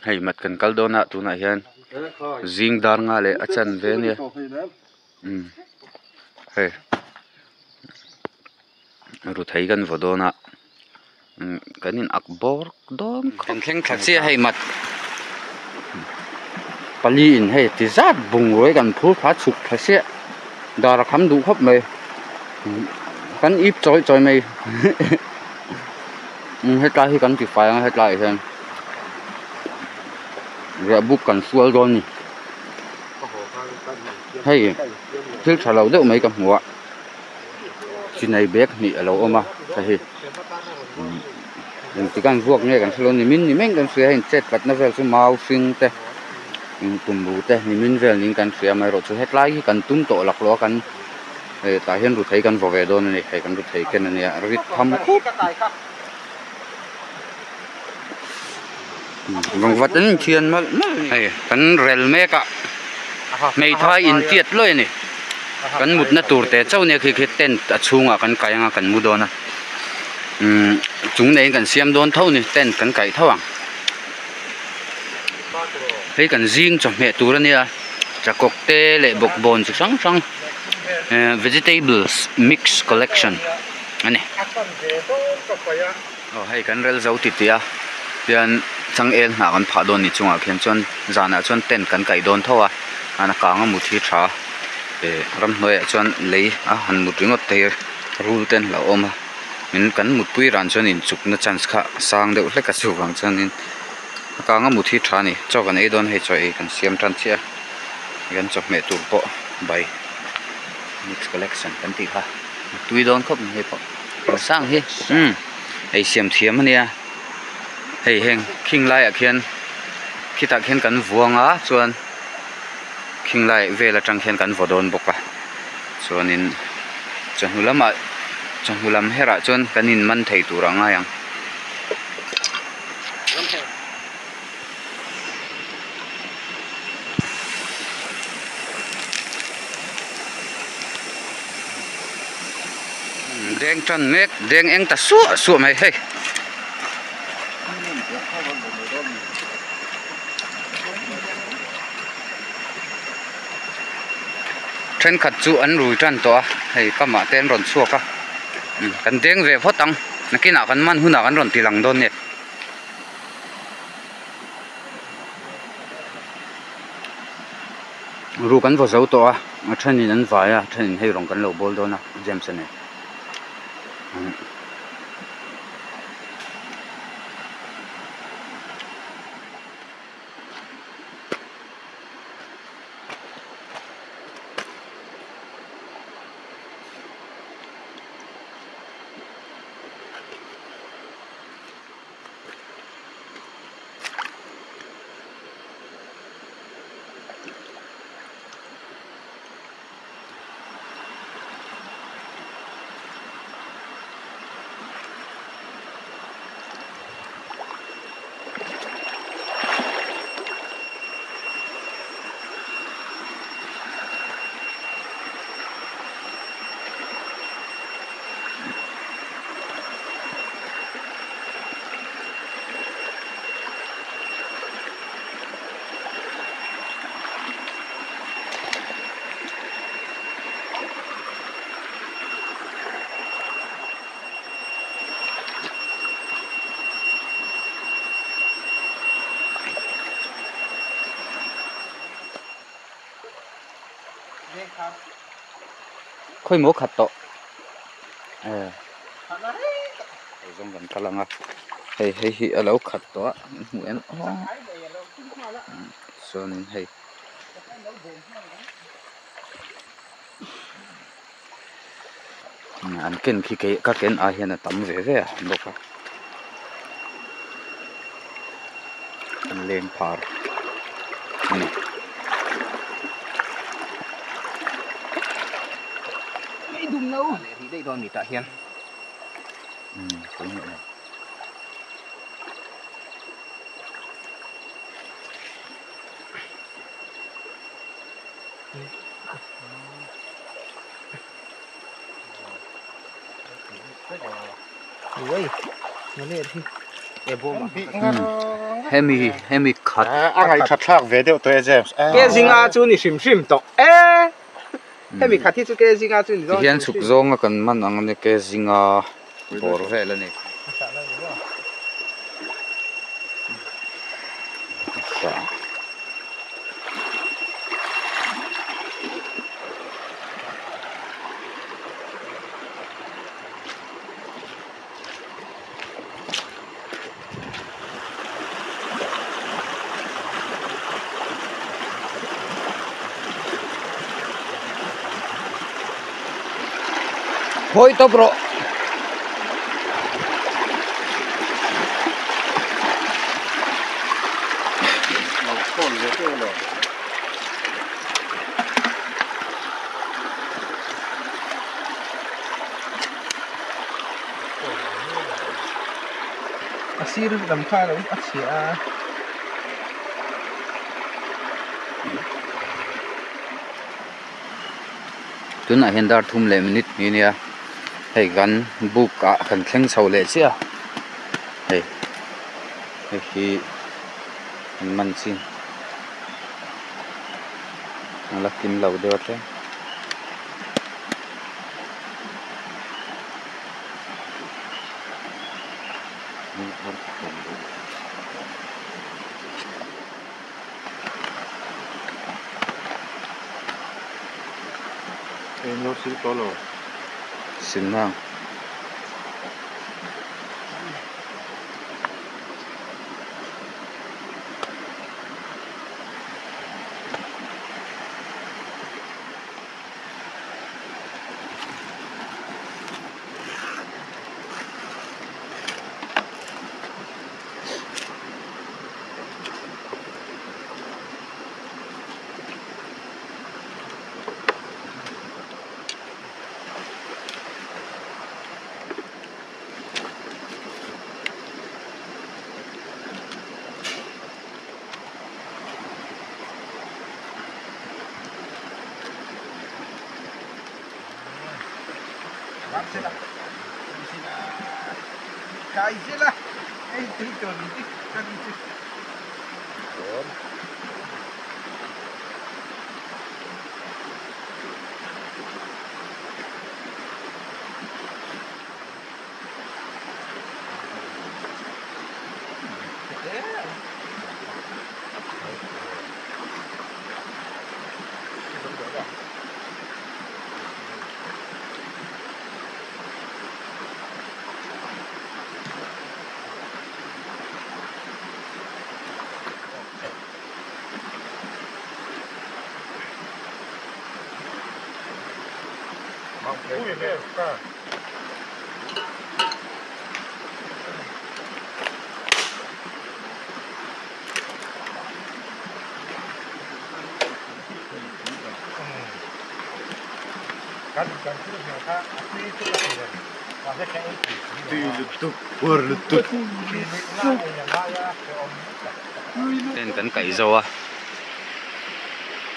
hei mat kan kal dona tuna hian zing dar nga le achan ve nia hei ru thei kan vodona kanin akbor don kan thleng thla chi hei mat pali in hei ti zat bung roi kan phur pha chuk thase dar kham du khop mai kan ip choi choi mai hetla hi kan ti fai ang hetla hian ra buk kan sual don ni hei thil thalo deuh mai ka hmuwa chinai bek ni alo oma hi ti kan vuak nge kan thlon ni min ni meng kan sia hin chet pat na vel chu mau sing te kumbu te ni min vel ning kan sia mai ro chu hetlai hi kan tum to lak lo kan ta hian ru thei kan vo ve don ni hei kan ru thei ken ani rit tham khup vang wat an thian mal hei kan rel me ka mei thai in tiat loi ni kan mut na tur te chau ne khi khi ten achunga kan kayanga kan mu dona chung nei kan siam don thau ni ten kan kai thawang hei kan jing cho me tur ania chakok te le bok bon chi sang sang vegetables mix collection ani hei kan rel zau ti tia pian chang el na kan pha don ni chunga khian chon zana chon ten kan kai don thawa ana kanga mu thi tha ram noi chon lei a han mu ringot te rul ten la oma min kan mut pui ran chon in chuk na chance kha sang deuh hleka chu wang chon in kanga mu thi tha ni chaw kan ei don hei choi kan siam tran chia gan chok me tur po bai mix collection kan ti kha tui don khop hei po sang hi ei siam thiam ania hei heng king lai a khian khita khian kan vuanga chuan king lai vela tang khian kan vodon boka chuanin chahulam hera chuan kanin man thei turanga yang deng tran mek deng eng ta su mai hei tren khat chu an rui tran to hei kama ten ron chuaka kan deng ve photang nakina kan man huna kan ron tilang don ne ru kan vo zau to a thanin an vaya thanin hei rong kan lo bol dona james ne khoi mo khat to zong gan kalanga hei hi alo khat to muan sonin hei an ken khi ke ka ken a hian tam ve ve boka an leng par ni đùng đâu để thì đây đòn thì tạ hiền cũng vậy này ui nó lên thì để vô mà hemi khat Angai thatlak ve deuh to James. Ke zinga chu ni hrim to hemi khathi chu ke zinga chu ni ti hian suk zonga kan man ang ne ke zinga bor vel ani sa Hoi to bro. asir lam kha lo achia tun a hian dar thum le minute ni nia hei gan book a kan thleng chho le chia hei hi man sin ala kim lo de wate No sil tolo. sin hang kai zela ei ti to ni ti kan ti Ui, meu, cara. ten kan kai zo a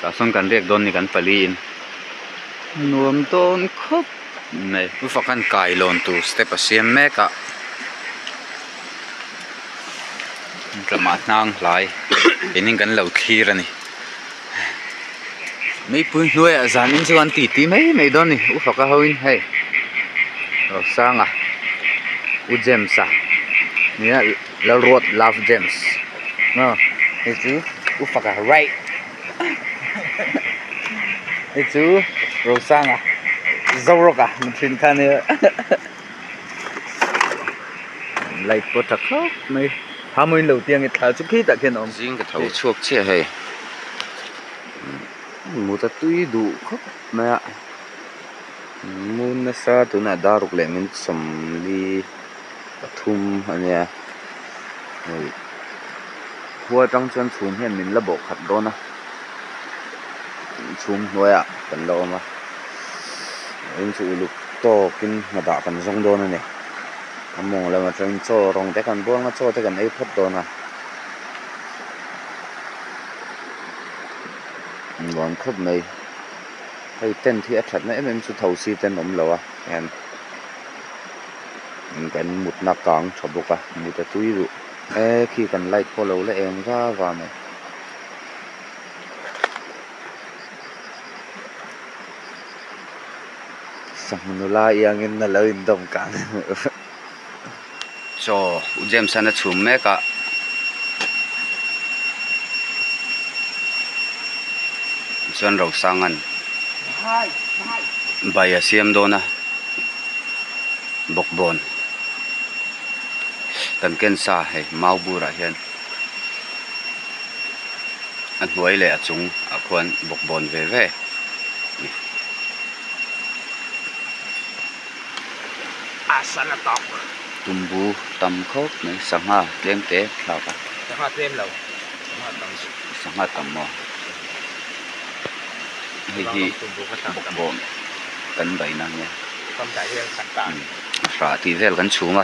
ta son kan rek don ni kan pali in nuam ton khop nei u fakan kai lon tu step a siam meka tlama nang lai enin kan lo thlir ani mấy pui nuôi ở dàn in chuan tỉ mấy don ni u faka hoin hey ro sang à u James à nia la road love James no it's you u faka right it's you ro sang à zoro cả mình tin khan nữa lại có thật khóc mấy hai mươi đầu tiên cái thảo chút khi tại kia nó riêng cái thảo chuộc chia hay một tui đủ khóc mẹ muốn sa tụi này đa rục lệ mình sầm đi thum anh nha hoa trong chân thum hiện mình là bộ khát đó na thum nuôi à cần lâu mà anh chịu lục to kinh mà đã cần rong đó này anh mong là mà chân cho rong thế cần buông nó cho thế cần ấy phật đó na còn khóc này hay tên thì thật nãy em chú thầu si tên ống lầu à em cái một nắp còng cho bốc à một cái túi rượu khi cần light follow là em ra vào này sang nó lại yang in là lời đồng cả cho James nó chùm mẹ cả xuân rau sang ăn bài xiêm đô na bọc bồn cần ken sa hay mau bu ra hiền anh nuôi lệ chúng quan bọc bồn về sana tóc tumbu tam khóc này sang ha đem té thảo cả sang ha thêm lầu sang ha tam mò hi bọc bồn cần bảy năng nha tâm đại hiện sạch cả ra thì về gần chú mà